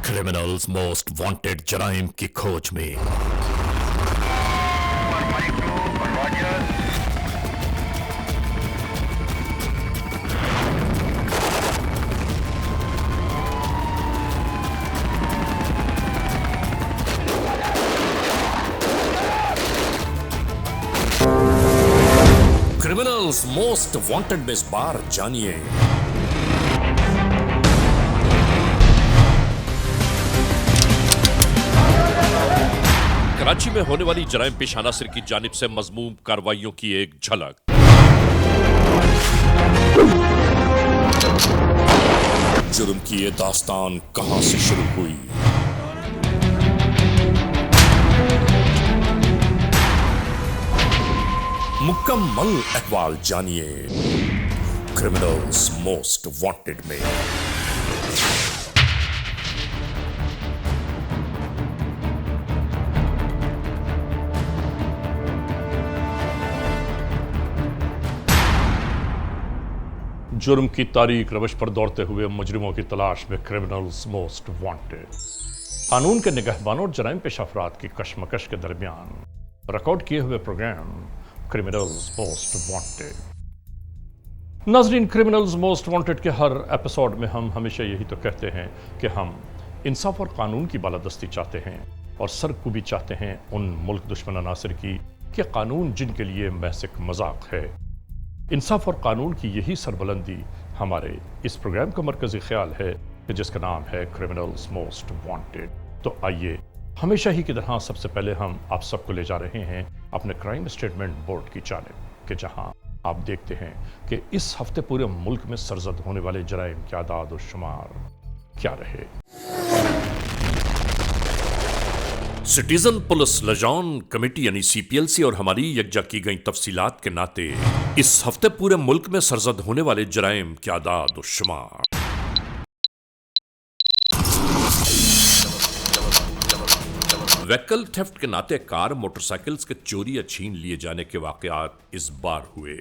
Criminals most wanted जराइम की खोज में। क्रिमिनल्स मोस्ट वांटेड में इस बार जानिए कराची में होने वाली जराइम पेश अनासिर की जानिब से मजमूम कार्रवाइयों की एक झलक। जुर्म की ये दास्तान कहां से शुरू हुई, मुकम्मल अहवाल जानिए क्रिमिनल्स मोस्ट वांटेड में। जुर्म की तारीख रवश पर दौड़ते हुए मुजरिमों की तलाश में क्रिमिनल्स मोस्ट वांटेड। कानून के निगहबानों और जराइम पेश अफराद की कशमकश के दरमियान रिकॉर्ड किए हुए प्रोग्राम क्रिमिनल्स मोस्ट वांटेड। नाजरीन, क्रिमिनल्स मोस्ट वांटेड के हर एपिसोड में हम हमेशा यही तो कहते हैं कि हम इंसाफ और कानून की बालादस्ती चाहते हैं और सरकुबी चाहते हैं उन मुल्क दुश्मन अनासिर की कि कानून जिनके लिए महज एक मजाक है। इंसाफ और कानून की यही सरबुलंदी हमारे इस प्रोग्राम का मरकजी ख्याल है कि जिसका नाम है क्रिमिनल्स मोस्ट वांटेड। तो आइए, हमेशा ही की तरह सबसे पहले हम आप सबको ले जा रहे हैं अपने क्राइम स्टेटमेंट बोर्ड की जानिब कि जहां आप देखते हैं कि इस हफ्ते पूरे मुल्क में सरजद होने वाले जराइम के आदाद और शुमार क्या रहे। सिटीजन पुलिस लजान कमेटी यानी सीपीएलसी और हमारी यकजा की गई तफसीलात के नाते इस हफ्ते पूरे मुल्क में सरजद होने वाले जराइम के आदाद और शुमार। व्हीकल थेफ्ट के नाते कार मोटरसाइकिल्स के चोरी या छीन लिए जाने के वाकयात इस बार हुए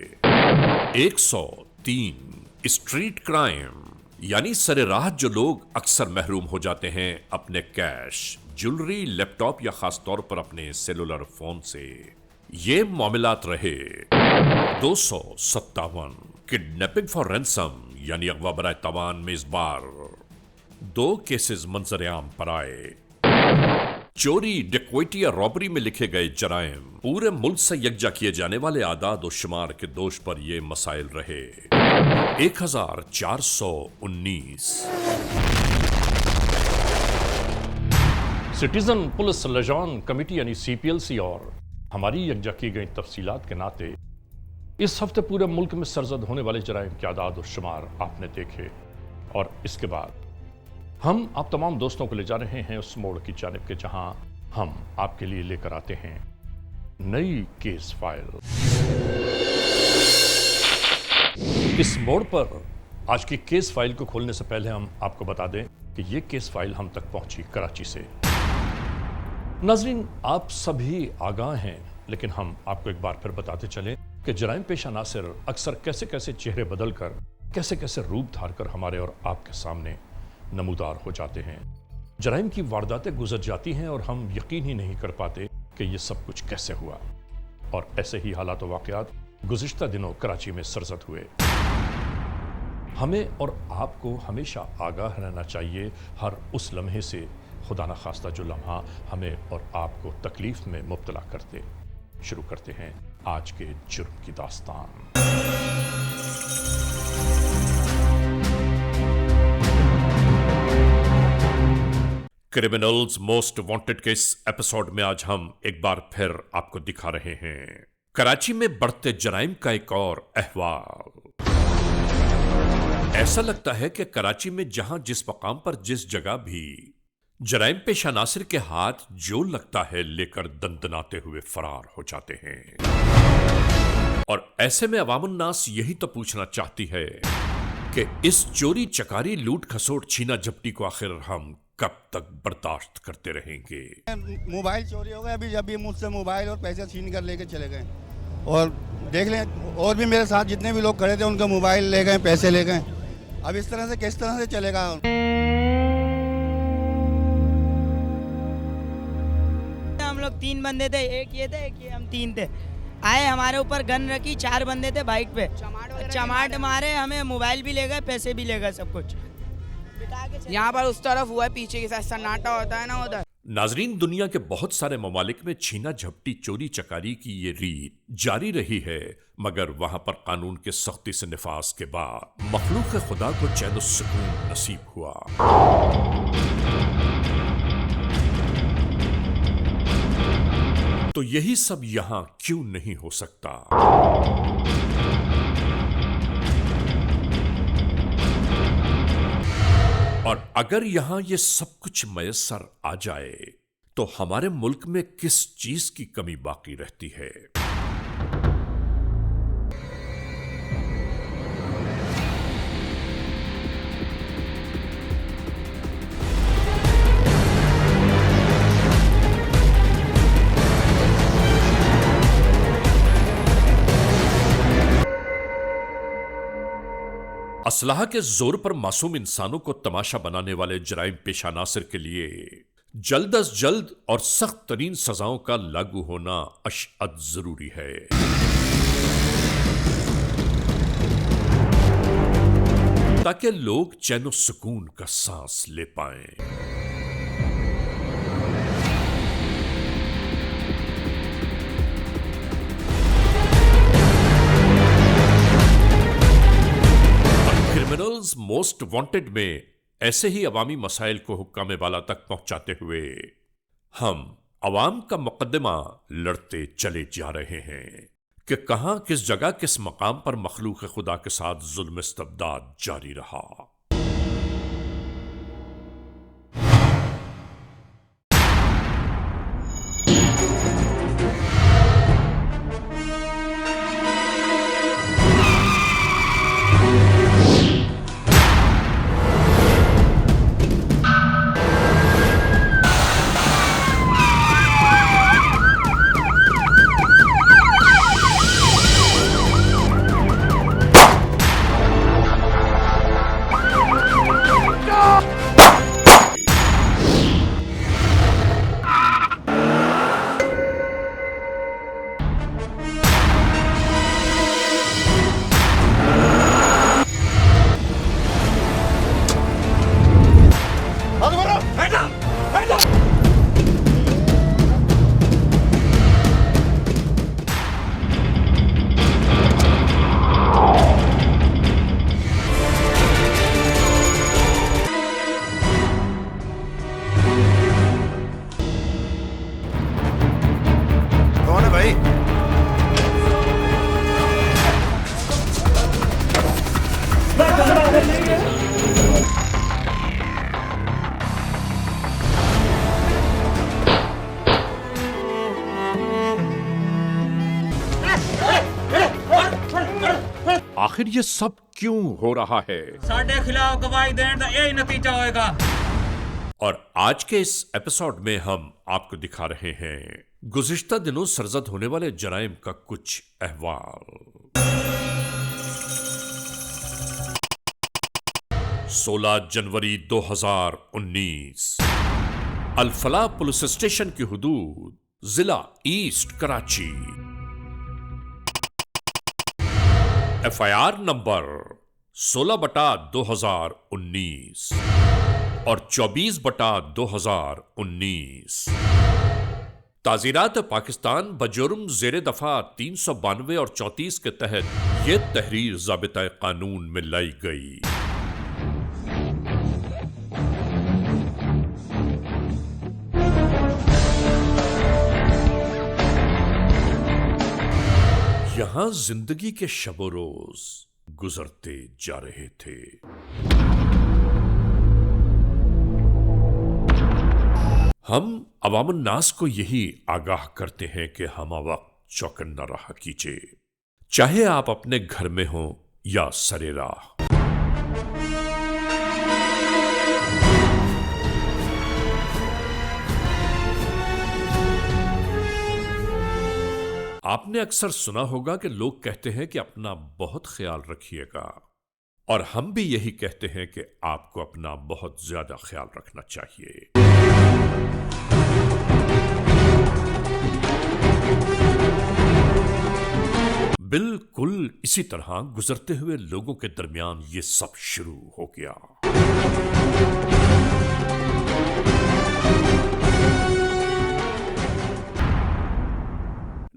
103। स्ट्रीट क्राइम यानी सरेराह जो लोग अक्सर महरूम हो जाते हैं अपने कैश, ज्वेलरी, लैपटॉप या खास तौर पर अपने सेलुलर फोन से, ये मामलात रहे 257। किडनैपिंग फॉर रैंसम यानी अगवा बराए तवान में इस बार 2 केसेस मंजर आम पर आए। चोरी, डकैती या रॉबरी में लिखे गए जराइम पूरे मुल्क से यकजा किए जाने वाले आदाद और शुमार के दोष पर ये मसाइल रहे 1419। सिटीजन पुलिस लजान कमेटी यानी सीपीएलसी और हमारी यकजा की गई तफसीलात के नाते इस हफ्ते पूरे मुल्क में सरजद होने वाले जराइम के आदाद और शुमार आपने देखे और इसके बाद हम आप तमाम दोस्तों को ले जा रहे हैं उस मोड़ की जानिब के जहां हम आपके लिए लेकर आते हैं नई केस फाइल। इस मोड़ पर आज की केस फाइल को खोलने से पहले हम आपको बता दें कि यह केस फाइल हम तक पहुंची कराची से। नाजरीन, आप सभी आगाह हैं, लेकिन हम आपको एक बार फिर बताते चलें कि जराइम पेश अनासिर अक्सर कैसे कैसे चेहरे बदलकर, कैसे कैसे रूप धारकर हमारे और आपके सामने नमूदार हो जाते हैं। जराइम की वारदातें गुजर जाती हैं और हम यकीन ही नहीं कर पाते कि यह सब कुछ कैसे हुआ। और ऐसे ही हालात वाकयात गुज़िश्ता दिनों कराची में सरजद हुए। हमें और आपको हमेशा आगाह रहना चाहिए हर उस लम्हे से, खुदा न खास्ता जो लम्हा हमें और आपको तकलीफ में मुब्तला करते। शुरू करते हैं आज के जुर्म की दास्तान। क्रिमिनल्स मोस्ट वांटेड के इस एपिसोड में आज हम एक बार फिर आपको दिखा रहे हैं कराची में बढ़ते जराइम का एक और अहवाल। ऐसा लगता है कि कराची में जहां जिस मकाम पर जिस जगह भी जराइम पेश अनासिर के हाथ जो लगता है लेकर दंदनाते हुए फरार हो जाते हैं। और ऐसे में अवामुन्नास यही तो पूछना चाहती है कि इस चोरी, चकारी, लूट, खसोट, छीना झपटी को आखिर हम कब तक बर्दाश्त करते रहेंगे। मोबाइल चोरी हो गया, अभी जब भी मुझसे मोबाइल और पैसे छीन कर लेके चले गए। और देख लें, और भी मेरे साथ जितने भी लोग खड़े थे उनका मोबाइल ले गए, पैसे ले गए। अब इस तरह से किस तरह से चलेगा। 3 बंदे थे, एक ये थे, एक ये, हम 3 थे। आए हमारे ऊपर गन रखी, 4 बंदे थे बाइक पे, चमाट मारे, हमें मोबाइल भी ले गए, पैसे भी ले गए, सब कुछ। यहाँ पर उस तरफ हुआ है, पीछे की साइड सन्नाटा होता है ना उधर। नाजरीन, दुनिया के बहुत सारे ममालिक में छीना झपटी, चोरी चकारी की ये रीत जारी रही है, मगर वहां पर कानून के सख्ती से निफाज के बाद मखलूक खुदा को चैन सुकून नसीब हुआ। तो यही सब यहां क्यों नहीं हो सकता? और अगर यहां ये सब कुछ मयसर आ जाए तो हमारे मुल्क में किस चीज की कमी बाकी रहती है? असलाह के जोर पर मासूम इंसानों को तमाशा बनाने वाले जराइम पेशा नासिर के लिए जल्द अज जल्द और सख्त तरीन सजाओं का लागू होना अशअद जरूरी है, ताकि लोग चैन सुकून का सांस ले पाएं। क्रिमिनल्स मोस्ट वांटेड में ऐसे ही अवामी मसाइल को हुक्काम बाला तक पहुंचाते हुए हम अवाम का मुकद्दमा लड़ते चले जा रहे हैं कि कहां, किस जगह, किस मकाम पर मखलूक खुदा के साथ जुल्म इस्तब्दाद जारी रहा। आखिर ये सब क्यों हो रहा है? साडे खिलाफ गवाही देने का यही नतीजा होएगा। और आज के इस एपिसोड में हम आपको दिखा रहे हैं गुज़िश्ता दिनों सरजद होने वाले जराइम का कुछ अहवाल। 16 जनवरी 2019 अल-फलाह पुलिस स्टेशन की हुदूद, जिला ईस्ट कराची। FIR नंबर 16/2019 और 24/2019। ताज़ीरात पाकिस्तान बजुर्म ज़ेर दफा 392 और 34 के तहत यह तहरीर ज़ाबिता कानून में लाई गई। यहां जिंदगी के शबो रोज गुजरते जा रहे थे। हम अवामुन नास को यही आगाह करते हैं कि हम वक्त चौकन्ना रहा कीजिए, चाहे आप अपने घर में हो या सरे राह। आपने अक्सर सुना होगा कि लोग कहते हैं कि अपना बहुत ख्याल रखिएगा, और हम भी यही कहते हैं कि आपको अपना बहुत ज्यादा ख्याल रखना चाहिए। बिल्कुल इसी तरह गुजरते हुए लोगों के दरमियान ये सब शुरू हो गया।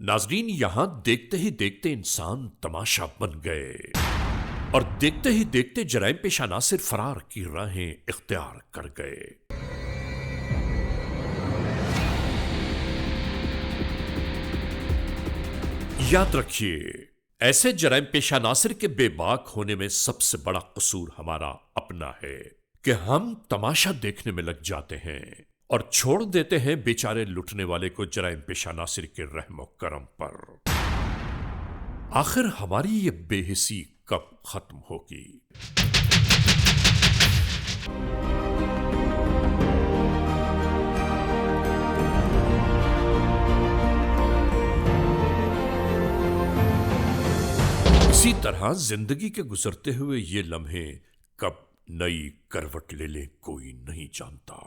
नाजरीन, यहां देखते ही देखते इंसान तमाशा बन गए और देखते ही देखते जराइम पेश अनासिर फरार की राहें इख्तियार कर गए। याद रखिए, ऐसे जराइम पेश अनासिर के बेबाक होने में सबसे बड़ा कसूर हमारा अपना है कि हम तमाशा देखने में लग जाते हैं और छोड़ देते हैं बेचारे लुटने वाले को जराइम पेश अनासिर के रहमो करम पर। आखिर हमारी ये बेहिसी कब खत्म होगी? इसी तरह जिंदगी के गुजरते हुए ये लम्हे कब नई करवट ले ले कोई नहीं जानता।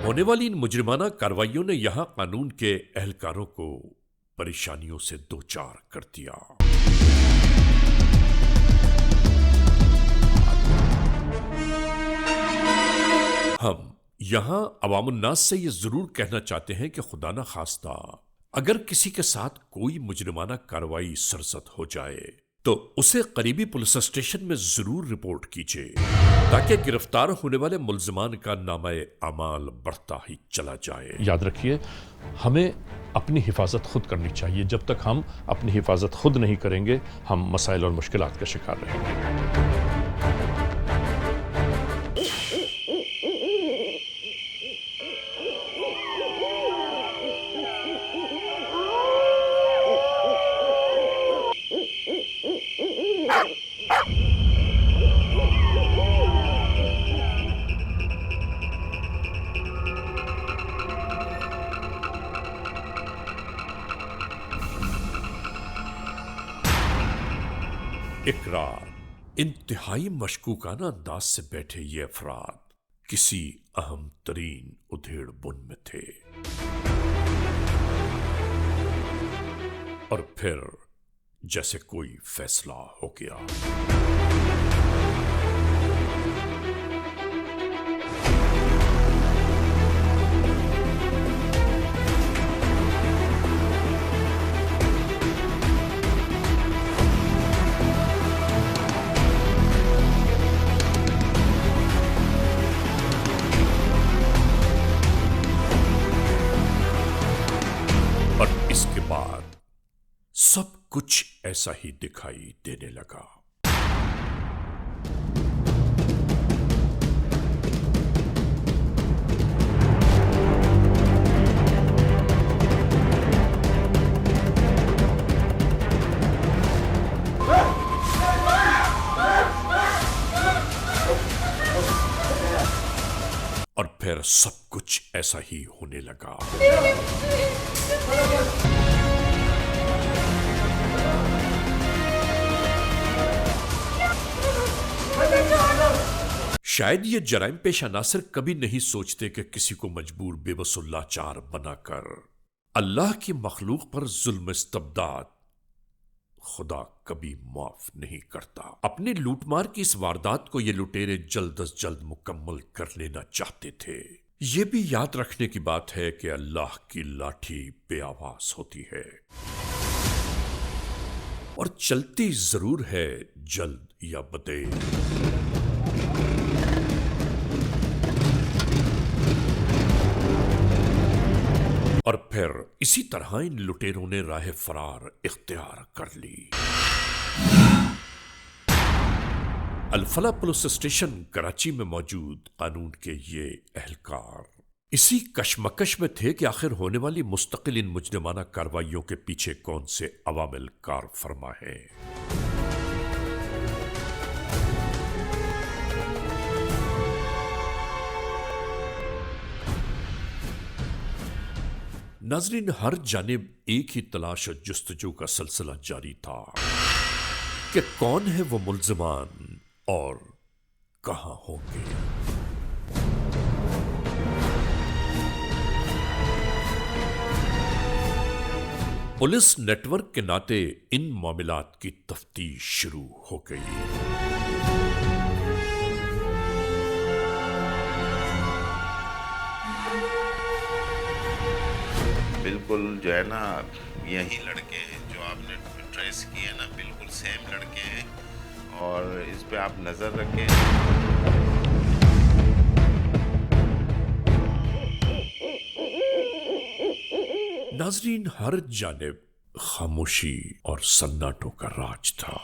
होने वाली इन मुजरिमाना कार्रवाइयों ने यहां कानून के एहलकारों को परेशानियों से दो चार कर दिया। हम यहां अवामुन्नास से यह जरूर कहना चाहते हैं कि खुदा न खास्ता अगर किसी के साथ कोई मुजरिमाना कार्रवाई सरजद हो जाए तो उसे करीबी पुलिस स्टेशन में जरूर रिपोर्ट कीजिए ताकि गिरफ्तार होने वाले मुल्जिमान का नामे अमाल बढ़ता ही चला जाए। याद रखिए, हमें अपनी हिफाजत खुद करनी चाहिए। जब तक हम अपनी हिफाजत खुद नहीं करेंगे, हम मसाइल और मुश्किलात का शिकार रहेंगे। इकरार, इंतहाई मशकूकाना अंदाज से बैठे ये अफराद किसी अहम तरीन उधेड़ बुन में थे और फिर जैसे कोई फैसला हो गया। और इसके बाद सब कुछ ऐसा ही दिखाई देने लगा। और फिर सब कुछ ऐसा ही होने लगा। शायद ये जराइम पेश अनासिर कभी नहीं सोचते कि किसी को मजबूर बेबस लाचार बनाकर अल्लाह की मखलूक पर जुल्म इस्तबदाद खुदा कभी माफ नहीं करता। अपने लूटमार की इस वारदात को ये लुटेरे जल्द अज जल्द मुकम्मल कर लेना चाहते थे। ये भी याद रखने की बात है कि अल्लाह की लाठी बेआवाज होती है और चलती जरूर है जल्द या बदेर। और फिर इसी तरह इन लुटेरों ने राह फरार इख्तियार कर ली। अल-फला पुलिस स्टेशन कराची में मौजूद कानून के ये एहलकार इसी कशमकश में थे कि आखिर होने वाली मुस्तकिल इन मुजरिमाना कार्रवाइयों के पीछे कौन से अवामिल कार फरमा है। नाज़रीन, हर जानिब एक ही तलाश और जुस्तजू का सिलसिला जारी था कि कौन है वो मुल्ज़िमान और कहां होंगे। पुलिस नेटवर्क के नाते इन मामलात की तफ्तीश शुरू हो गई। बिल्कुल जो है ना, यही लड़के हैं जो आपने ट्रेस किए ना, बिल्कुल सेम लड़के हैं और इस पे आप नज़र रखें। नाज़रीन, हर जानिब खामोशी और सन्नाटों का राज था।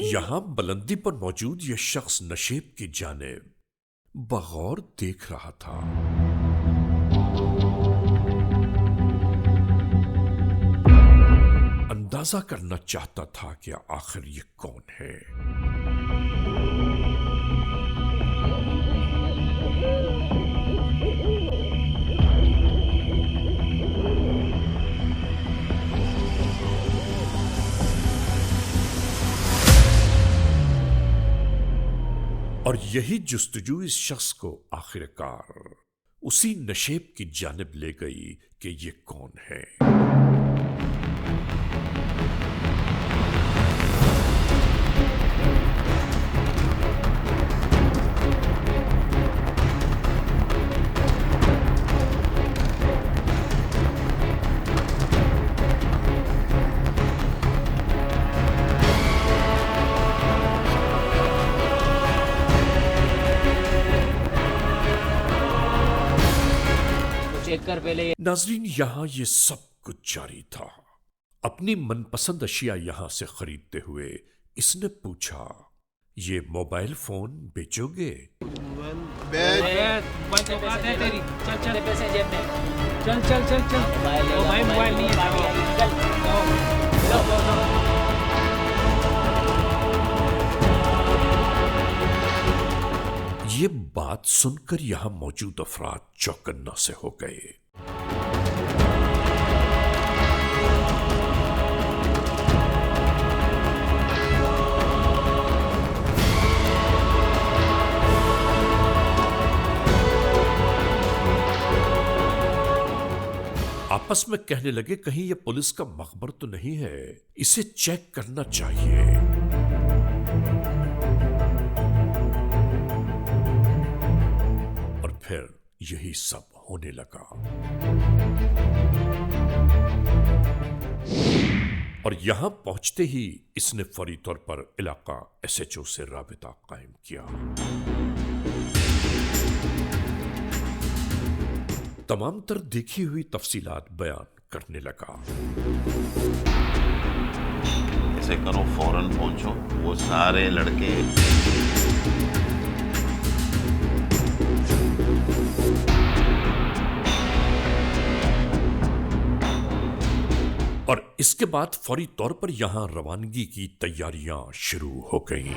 यहां बुलंदी पर मौजूद यह शख्स नशेब की जानिब बगौर देख रहा था। अंदाजा करना चाहता था कि आखिर ये कौन है। और यही जुस्तजू इस शख्स को आखिरकार उसी नशेब की जानिब ले गई कि ये कौन है। नाज़रीन, यहां ये सब कुछ जारी था। अपनी मनपसंद अशिया यहां से खरीदते हुए इसने पूछा, ये मोबाइल फोन बेचोगे? ये बात सुनकर यहां मौजूद अफराद चौकन्ना से हो गए। आपस में कहने लगे, कहीं यह पुलिस का मकबर तो नहीं है, इसे चेक करना चाहिए। और फिर यही सब होने लगा। और यहां पहुंचते ही इसने फौरी तौर पर इलाका एसएचओ से राबिता कायम किया। तमाम तर देखी हुई तफसीलात बयान करने लगा। ऐसे करो, फौरन पहुंचो, वो सारे लड़के और इसके बाद फौरी तौर पर यहां रवानगी की तैयारियां शुरू हो गईं।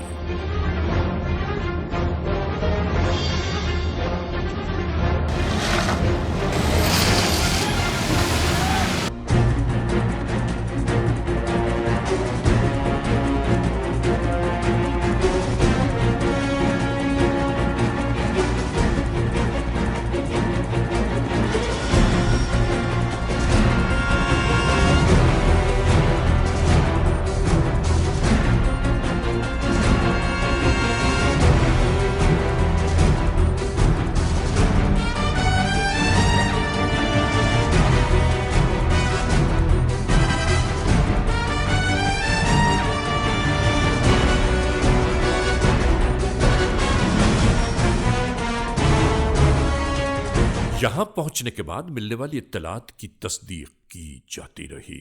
यहां पहुंचने के बाद मिलने वाली इत्तलात की तस्दीक की जाती रही।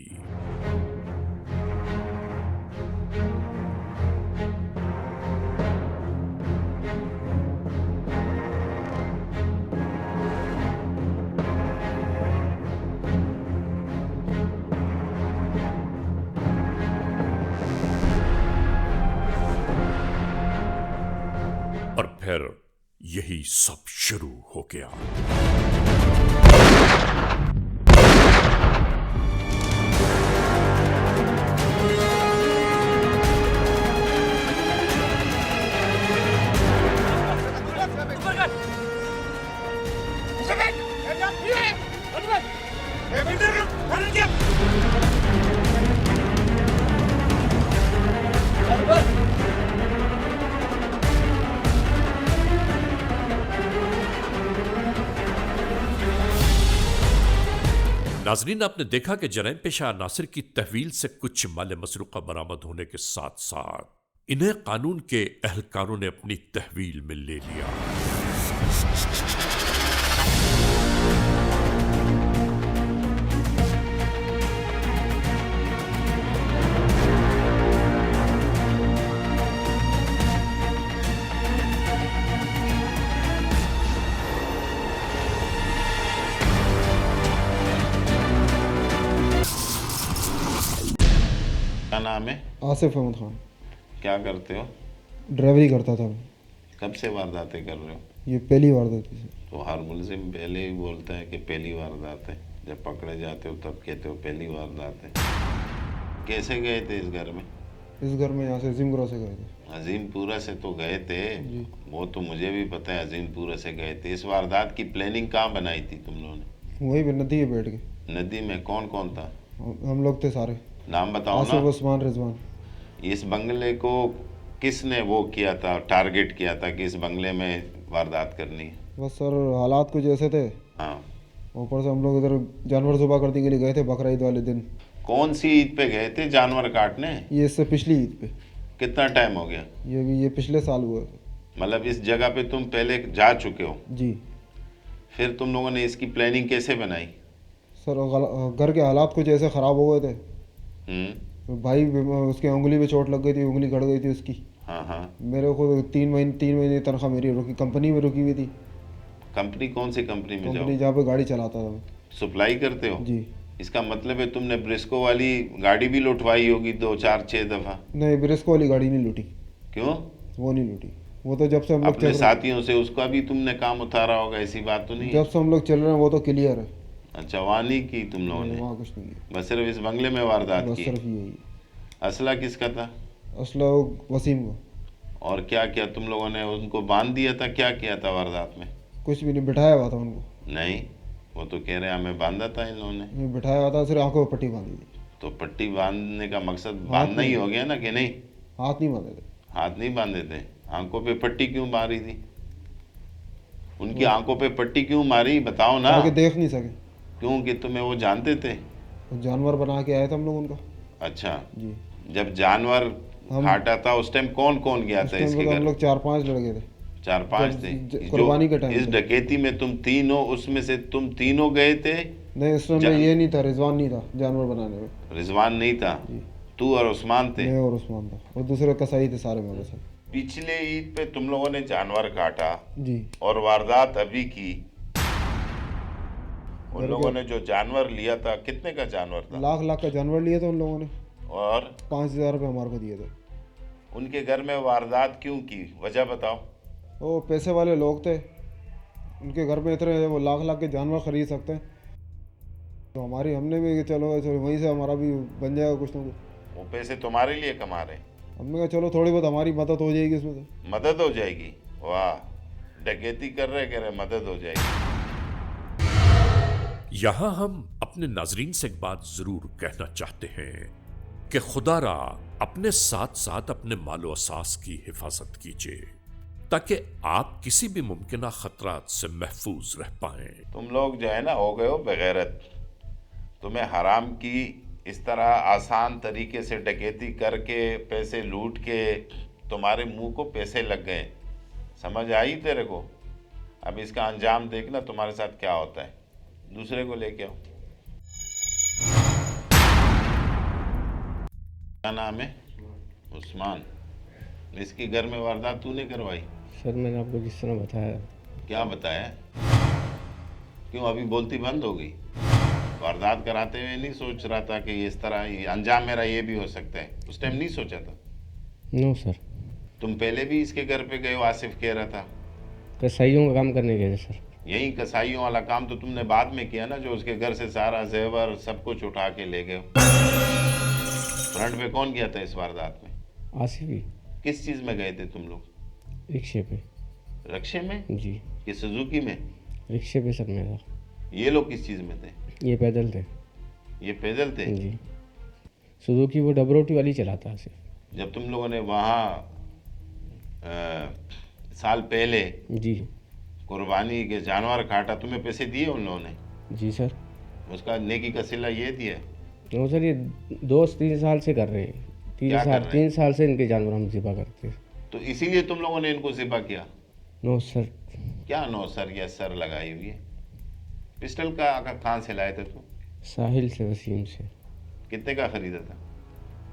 यही सब शुरू हो गया। नाजरीन, आपने देखा कि जरैम पेशा नासिर की तहवील से कुछ माल मसरूका बरामद होने के साथ साथ इन्हें कानून के अहलकारों ने अपनी तहवील में ले लिया। क्या नाम है? आसिफ अहमद खान। क्या करते हो? ड्राइवरी करता था। कब से वारदातें कर रहे हो? ये पहली वारदात थी। तो हर मुलजिम पहले ही बोलता है कि पहली वारदात है, जब पकड़े जाते हो तब कहते हो पहली वारदात है। कैसे गए थे इस घर में? इस घर में यहाँ से अजीमपुरा से गए थे। अजीमपुरा से तो गए थे, वो तो मुझे भी पता है, अजीमपुरा से गए थे। इस वारदात की प्लानिंग कहाँ बनाई थी तुम लोगों ने? वहीं पे नदी पे बैठ के। नदी में कौन कौन था? हम लोग थे सारे। नाम बताओ आसिफ, ना। उस्मान, रिजवान। इस बंगले को किसने वो किया था, टारगेट किया था कि इस बंगले में वारदात करनी है? बस सर, हालात कुछ ऐसे थे। हाँ। ऊपर से हम लोग इधर जानवर ज़ुबा करने के लिए गए थे बकरा ईद वाले दिन। कौन सी ईद पे गए थे जानवर काटने? ये इससे पिछली ईद पे। कितना टाइम हो गया? ये पिछले साल हुआ था। मतलब इस जगह पे तुम पहले जा चुके हो? जी। फिर तुम लोगों ने इसकी प्लानिंग कैसे बनाई? सर, घर के हालात कुछ ऐसे ख़राब हो गए थे। भाई, उसके उंगली में चोट लग गई थी, उंगली गड़ गई थी उसकी। हाँ हाँ। मेरे को 3 महीने तनख्वाह मेरी रुकी, कंपनी में रुकी हुई थी। कंपनी कौन सी कंपनी में? कंपनी जहाँ पे गाड़ी चलाता था मैं। सप्लाई करते हो? जी। इसका मतलब है तुमने ब्रिस्को वाली गाड़ी भी लुटवाई होगी 2 4 6 दफा? नहीं, ब्रिस्को वाली गाड़ी नहीं लूटी। क्यों? वो नहीं लूटी। वो तो जब से हम लोग अपने साथियों से उसका भी तुमने काम उतारा होगा, ऐसी बात तो नहीं? जब से हम लोग चल रहे हैं वो तो क्लियर है। अच्छा, वानी की तुम लोगों ने? वहाँ कुछ नहीं किया, बस सिर्फ इस बंगले में वारदात बस की? सिर्फ यही। असला किसका था? असला वसीम को। और क्या किया तुम लोगों ने? उनको बांध दिया था? क्या किया था वारदात में? कुछ भी नहीं, बिठाया हुआ था उनको। नहीं, वो तो कह रहे हैं हमें बांधा था इन लोगों ने। बिठाया हुआ था, सिर्फ आंखों पर पट्टी बांधी थी। तो पट्टी बांधने का मकसद बांधना ही हो गया ना, कि नहीं? हाथ नहीं बांधे थे। हाथ नहीं बांधे थे? आंखों पे पट्टी क्यों मारी थी? उनकी आंखों पे पट्टी क्यों मारी, बताओ ना। आगे देख नहीं सके। क्यों? कि तुम्हें वो जानते थे? वो जानवर बना के आए थे हम लोग उनका। अच्छा जी। जब जानवर काटा था उस टाइम कौन कौन गया था इसके घर? हम लोग 4-5 लड़के थे। 4-5 थे? कुर्बानी के टाइम इस डकैती में तुम तीनों, उसमें से तुम तीनों गए थे? नहीं, इस टाइम ये नहीं था, रिजवान नहीं था जानवर बनाने में। रिजवान नहीं था? तू और उस्मान थे? मैं और उस्मान था, और दूसरे कसाई थे सारे मेरे साथ। पिछले ईद पे तुम लोगों ने जानवर काटा जी, और वारदात अभी की। उन लोगों ने जो जानवर लिया था, कितने का जानवर था? लाख का जानवर लिए थे उन लोगों ने, और 5,000 रुपये हमारे को दिए थे। उनके घर में वारदात क्यों की, वजह बताओ। वो पैसे वाले लोग थे, उनके घर में इतने वो लाख के जानवर खरीद सकते हैं, तो हमने भी चलो वहीं से हमारा भी बन जाएगा कुछ ना कुछ। वो पैसे तुम्हारे लिए कमा रहे? हमने कहा चलो थोड़ी बहुत हमारी मदद हो जाएगी इसमें से। मदद हो जाएगी? वाह, डकैती कर रहे, कह रहे मदद हो जाएगी। यहां हम अपने नाजरीन से एक बात जरूर कहना चाहते हैं कि खुदारा अपने साथ साथ अपने मालो असास की हिफाजत कीजिए, ताकि आप किसी भी मुमकिन खतरात से महफूज रह पाएं। तुम लोग जो है ना, हो गए हो बेगैरत। तुम्हें हराम की इस तरह आसान तरीके से डकैती करके पैसे लूट के तुम्हारे मुंह को पैसे लग गए, समझ आई तेरे को? अब इसका अंजाम देखना तुम्हारे साथ क्या होता है। दूसरे को लेके आओ। क्या नाम है? उस्मान। इसकी घर में वारदात तूने करवाई? सर, मैंने आपको जिस तरह बताया। क्या बताया? क्यों अभी बोलती बंद हो गई? वारदात कराते हुए नहीं सोच रहा था कि इस तरह अंजाम मेरा ये भी हो सकता है? उस टाइम नहीं सोचा था? No sir. तुम पहले भी इसके घर पे गए हो, आसिफ कह रहा था? कसाईयों का काम करने गए थे सर। यही कसाईयों वाला काम तो तुमने बाद में किया ना, जो उसके घर से सारा जेवर सब कुछ उठा के ले गए। फ्रंट पे कौन गया था इस वारदात में? आसिफ ही। किस चीज़ में गए थे तुम लोग? रिक्शे पे। रिक्शे में? जी। कि सुजुकी में? रिक्शे पे सर मेरा। ये लोग किस चीज़ में थे? ये पैदल थे। ये पैदल थे? जी। सुजुकी वो डबरोटी वाली चलाता है सिर्फ। जब तुम लोगों ने वहाँ साल पहले जी कुर्बानी के जानवर काटा, तुम्हें पैसे दिए उन लोगों ने? जी सर। उसका नेकी का सिला ये दिया? नो सर, ये 2-3 साल से कर रहे हैं। 3 साल से इनके जानवर हम ज़िबा करते हैं। तो इसीलिए तुम लोगों ने इनको ज़िबा किया? No sir. क्या नो सर या सर लगाई हुई है? पिस्टल का कहाँ से लाए थे तुम? साहिल से, वसीम से। कितने का खरीदा था?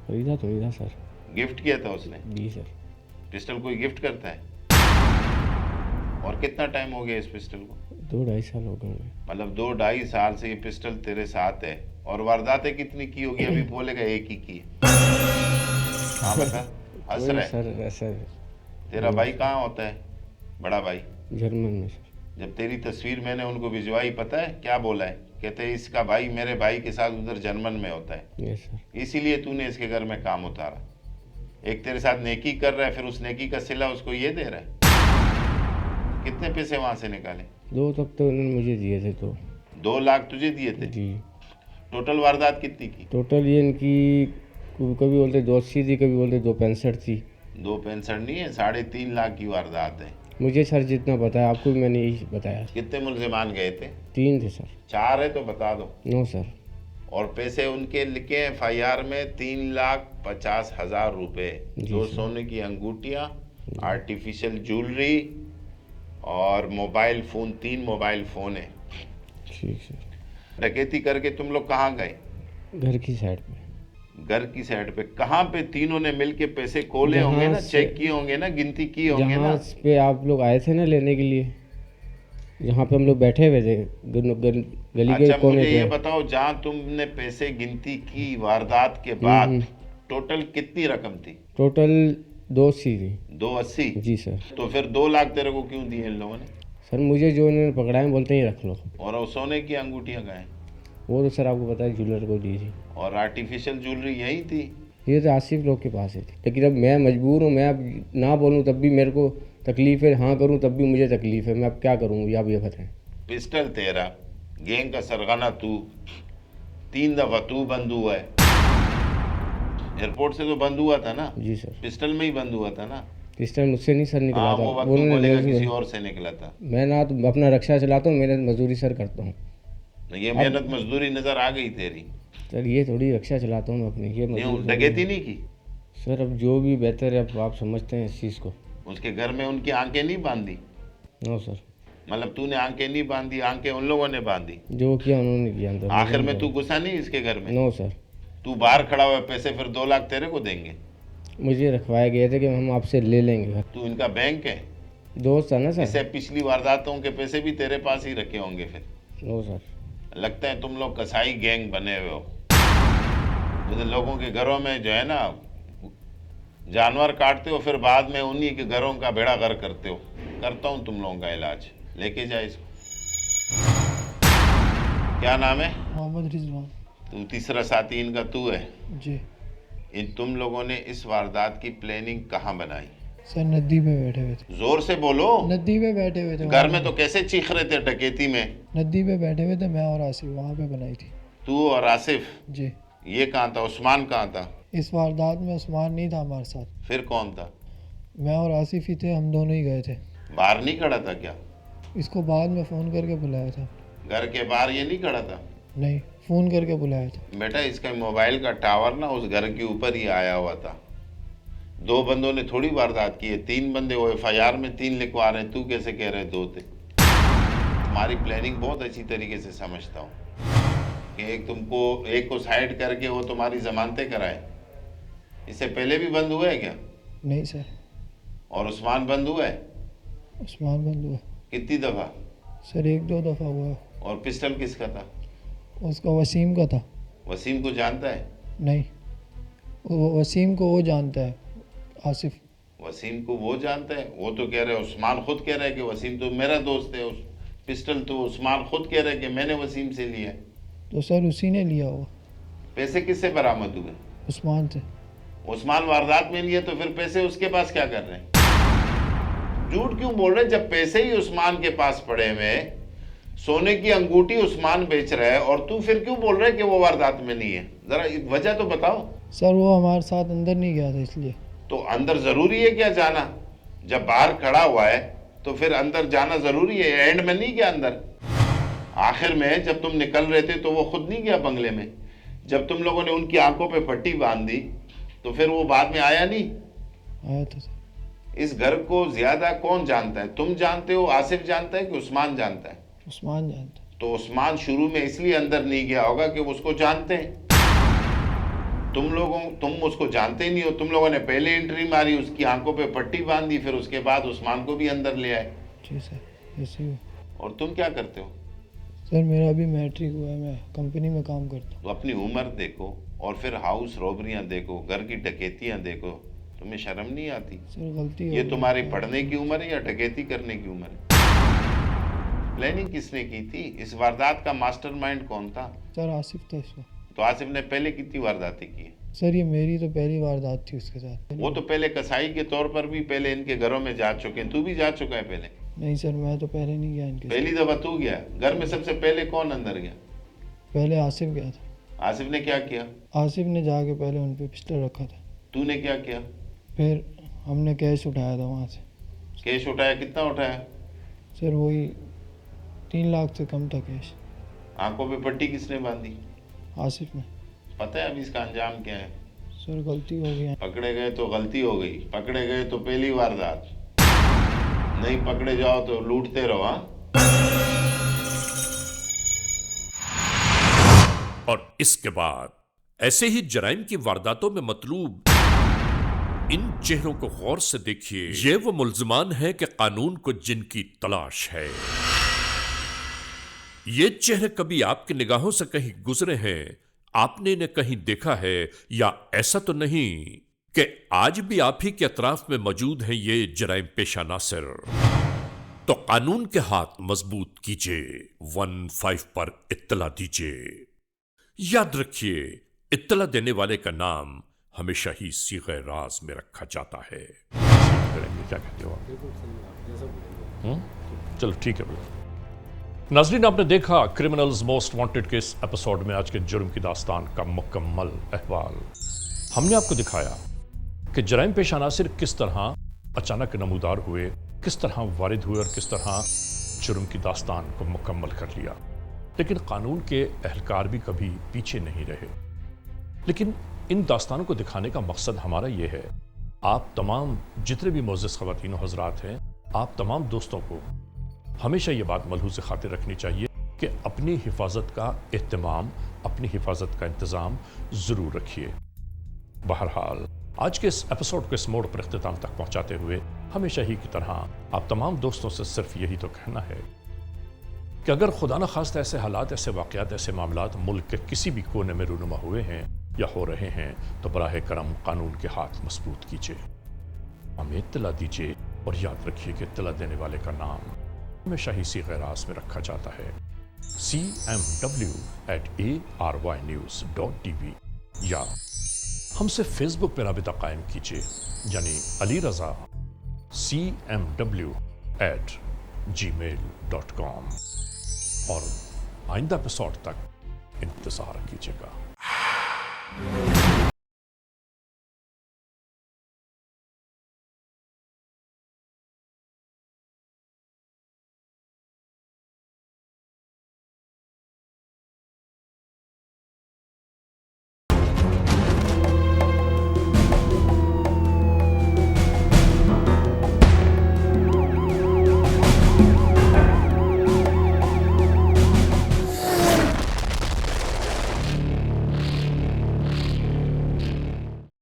खरीदा तो नहीं था सर। गिफ्ट किया था उसने? जी सर। पिस्टल कोई गिफ्ट करता है? और कितना टाइम हो गया इस पिस्टल को? 2-2.5 साल हो गए। मतलब 2-2.5 साल से ये पिस्टल तेरे साथ है। और वारदातें कितनी की होगी? अभी बोलेगा एक ही की। हाँ बता, हंस रहा है। सर ऐसा तेरा भाई कहाँ होता है? बड़ा भाई? जर्मन में सर। जब तेरी तस्वीर मैंने उनको भिजवाई, पता है क्या बोला है? कहते हैं इसका भाई मेरे भाई के साथ उधर जर्मन में होता है। Yes sir. इसीलिए तूने इसके घर में काम उतारा। एक तेरे साथ नेकी कर रहा है, फिर उस नेकी का सिला उसको ये दे रहा है। कितने पैसे वहां से निकाले? 2 तक तो उन्होंने मुझे दिए थे। 2 लाख तुझे दिए थे? जी। टोटल वारदात कितनी की? टोटल ये इनकी कभी बोलते 280 थी, कभी बोलते 265 थी। 265 नहीं है, 3.5 लाख की वारदात है। मुझे सर जितना पता है, आपको भी मैंने यही बताया। कितने मुल्जिमान गए थे? 3 थे सर। 4 है तो बता दो। No sir. और पैसे उनके लिखे FIR में 3,50,000 रुपए, 2 सोने की अंगूठियाँ, आर्टिफिशियल ज्वेलरी और मोबाइल फ़ोन। 3 मोबाइल फ़ोन है। ठीक सर। डकैती करके तुम लोग कहाँ गए? घर की साइड पे। घर की साइड पे कहाँ पे? तीनों ने मिलके पैसे खोले होंगे ना, चेक किए होंगे ना, गिनती की होंगे ना? पे आप लोग आए थे ना लेने के लिए, यहाँ पे हम लोग बैठे हुए थे गली के कोने पे। ये बताओ, जहाँ तुमने पैसे गिनती की वारदात के बाद, टोटल कितनी रकम थी? टोटल 280 थी। 280? जी सर। तो फिर 2 लाख तेरे को क्यों दिए इन लोगों ने? सर मुझे जो इन्होंने पकड़ा है बोलते ही रख लो। और वो सोने की अंगूठियाँ कहाँ हैं? वो तो सर आपको पता है ज्वेलर को दी थी। और आर्टिफिशियल ज्वेलरी यही थी? ये तो आसिफ लोग के पास ही थी। लेकिन अब मैं मजबूर हूँ, मैं अब ना बोलूँ तब भी मेरे को तकलीफ है, हाँ करूँ तब भी मुझे तकलीफ है। मैं अब क्या करूँ ये आप ये बताएं। पिस्टल तेरा, गैंग का सरगना तू, 3 दफ़ा तू बंद हुआ है। एयरपोर्ट से तो बंद हुआ था ना? जी सर। पिस्टल में ही बंद हुआ था ना? पिस्टल मुझसे नहीं सर निकला था। वो बोलेगा किसी और से निकला था। मैं ना तो अपना रक्षा चलाता हूँ, मेहनत मजदूरी सर करता हूँ। ये मेहनत मजदूरी नजर आ गई तेरी। सर ये थोड़ी रक्षा चलाता हूँ मैं अपनी। ये डकैती नहीं की? सर अब जो भी बेहतर है अब आप समझते हैं इस चीज़ को। उसके घर में उनकी आंखें नहीं बांधी? No sir. मतलब तूने आंखें नहीं बांधी, आंखें उन लोगों ने बांधी? जो किया उन्होंने किया। अंदर आखिर में तू घुसा नहीं इसके घर में? No sir. तू बाहर खड़ा हुआ, पैसे फिर 2 लाख तेरे को देंगे? मुझे रखवाए गए थे कि हम आपसे ले लेंगे घर। तू इनका बैंक है? दोस्त है ना सर। इससे पिछली वारदातों के पैसे भी तेरे पास ही रखे होंगे फिर? No sir. लगता है तुम लोग कसाई गैंग बने हुए हो। तो लोगों के घरों में जो है ना जानवर काटते हो, फिर बाद में उन्हीं के घरों का बेड़ा गर्क करते हो। करता हूँ तुम लोगों का इलाज, लेके जाए इसको। क्या नाम है? मोहम्मद रिजवान। तू तीसरा साथी इनका तू है? जी। इन तुम लोगों ने इस वारदात की प्लानिंग कहाँ बनाई? सर नदी पे बैठे हुए थे। जोर से बोलो। नदी पे बैठे हुए थे। घर में तो कैसे चीख रहे थे डकैती में? नदी पे बैठे हुए थे, मैं और आसिफ वहाँ पे बनाई थी। तू और आसिफ? जी। ये कहाँ था? उस्मान कहाँ था? इस वारदात में उस्मान नहीं था हमारे साथ। फिर कौन था? मैं और आसिफ ही थे, हम दोनों ही गए थे। बाहर नहीं खड़ा था क्या? इसको बाद में फ़ोन करके बुलाया था। घर के बाहर ये नहीं खड़ा था? नहीं, फ़ोन करके बुलाया था। बेटा इसका मोबाइल का टावर ना उस घर के ऊपर ही आया हुआ था। 2 बंदों ने थोड़ी वारदात की है, 3 बंदे वो FIR में 3 लिखवा रहे हैं। तू कैसे कह रहे 2 थे? तुम्हारी प्लानिंग बहुत अच्छी तरीके से समझता हूँ कि एक को साइड करके वो तुम्हारी जमानतें कराए। इससे पहले भी बंद हुआ है क्या? नहीं सर। और उस्मान बंद हुआ है? उस्मान बंद हुआ। कितनी दफ़ा? सर 1-2 दफ़ा हुआ। और पिस्टल किसका था? उसका वसीम का था। वसीम को जानता है? नहीं, वो वसीम को वो जानता है, आसिफ। वसीम को वो जानते हैं? वो तो कह रहे उस्मान खुद कह रहा है कि वसीम तो मेरा दोस्त है। उस पिस्टल तो उस्मान खुद कह रहा है कि मैंने वसीम से लिया है। तो सर उसी ने लिया हुआ। पैसे किससे बरामद हुए? उस्मान से। उस्मान वारदात में लिए तो फिर पैसे उसके पास क्या कर रहे हैं? झूठ क्यों बोल रहे हैं जब पैसे ही उस्मान के पास पड़े हुए, सोने की अंगूठी उस्मान बेच रहा है और तू फिर क्यों बोल रहा है कि वो वारदात में नहीं है? जरा वजह तो बताओ। सर वो हमारे साथ अंदर नहीं गया था इसलिए। तो अंदर जरूरी है क्या जाना? जब बाहर खड़ा हुआ है तो फिर अंदर जाना जरूरी है? एंड में नहीं गया अंदर? आखिर में जब तुम निकल रहे थे तो वो खुद नहीं गया बंगले में? जब तुम लोगों ने उनकी आंखों पे पट्टी बांध दी तो फिर वो बाद में आया नहीं? आया था सर। इस घर को ज्यादा कौन जानता है? तुम जानते हो, आसिफ जानता है कि उस्मान जानता है? उस्मान जानता है। तो उस्मान शुरू में इसलिए अंदर नहीं गया होगा कि वो उसको जानते हैं। तुम उसको जानते ही नहीं हो। तुम लोगों ने पहले एंट्री मारी, उसकी आंखों पे पट्टी बांधी, फिर उसके बाद उस्मान को भी अंदर ले आए। जी सर ऐसे ही। और तुम क्या करते हो? सर मेरा अभी मैट्रिक हुआ है, मैं कंपनी में काम करता हूँ। तो अपनी उम्र देखो और फिर हाउस रॉबरियां देखो, घर की डकैतियां देखो, तुम्हें शर्म नहीं आती? सर गलती ये तुम्हारी पढ़ने की उम्र है या डकैती करने की उम्र है? प्लानिंग किसने की थी? इस वारदात का मास्टरमाइंड कौन था? सर आसिफ था इस वक्त। तो आसिफ ने पहले कितनी वारदातें की है? सर ये मेरी तो पहली वारदात थी उसके साथ। वो तो पहले कसाई के तौर पर भी पहले इनके घरों में जा चुके हैं। तू भी जा चुका है पहले? नहीं सर मैं तो पहले नहीं गया इनके। पहली दफा तू गया? घर में सबसे पहले कौन अंदर गया? पहले आसिफ गया था। आसिफ ने क्या किया? आसिफ ने जाके पहले उन पे पिस्टल रखा था। तूने क्या किया? फिर हमने कैश उठाया था वहाँ से। कैश उठाया? कितना उठाया? सर वही 3 लाख से कम था कैश। आंखों पे पट्टी किसने बांधी? आसिफ ने। पता है अभी इसका अंजाम क्या है? सर गलती हो गई। पकड़े गए तो गलती हो गई, पकड़े गए तो पहली वारदात, नहीं पकड़े जाओ तो लूटते रहो। और इसके बाद ऐसे ही जराइम की वारदातों में मतलूब इन चेहरों को गौर से देखिए। ये वो मुल्जिमान हैं कि कानून को जिनकी तलाश है। ये चेहरे कभी आपकी निगाहों से कहीं गुजरे हैं, आपने इन्हें कहीं देखा है, या ऐसा तो नहीं कि आज भी आप ही के अतराफ में मौजूद हैं ये जराइम पेशा नासिर? तो कानून के हाथ मजबूत कीजिए, 15 पर इत्तला दीजिए। याद रखिए, इत्तला देने वाले का नाम हमेशा ही सीग़े राज में रखा जाता है। क्या कहते हो आप? चलो ठीक है भैया। नाज़रीन, आपने देखा क्रिमिनल्स मोस्ट वांटेड के इस एपिसोड में आज के जुर्म की दास्तान का मुकम्मल अहवाल। हमने आपको दिखाया कि जराइम पेशा नासिर किस तरह अचानक नमूदार हुए, किस तरह वारिद हुए और किस तरह जुर्म की दास्तान को मुकम्मल कर लिया। लेकिन कानून के एहलकार भी कभी पीछे नहीं रहे। लेकिन इन दास्तानों को दिखाने का मकसद हमारा ये है, आप तमाम जितने भी मोअज़्ज़ज़ ख़वातीन और हज़रात हैं, आप तमाम दोस्तों को हमेशा ये बात मलहूज़ खातिर रखनी चाहिए कि अपनी हिफाजत का एहतमाम, अपनी हिफाजत का इंतज़ाम ज़रूर रखिए। बहरहाल आज के इस एपिसोड को इस मोड़ पर इख्तिताम तक पहुँचाते हुए हमेशा ही की तरह आप तमाम दोस्तों से सिर्फ यही तो कहना है कि अगर खुदा न खास्ता ऐसे हालात, ऐसे वाक़यात, ऐसे मामलात मुल्क के किसी भी कोने में रूनुमा हुए हैं या हो रहे हैं, तो बराह करम कानून के हाथ मजबूत कीजिए, हमें इत्तला दीजिए और याद रखिए कि इत्तला देने वाले का नाम हमेशा ही सीग़े राज में रखा जाता है, cmw@arYnews.tv, या हमसे फेसबुक पर राबिता कायम कीजिए, यानी अली रज़ा cmw@gmail.com। और आइंदा एपिसोड तक इंतज़ार कीजिएगा।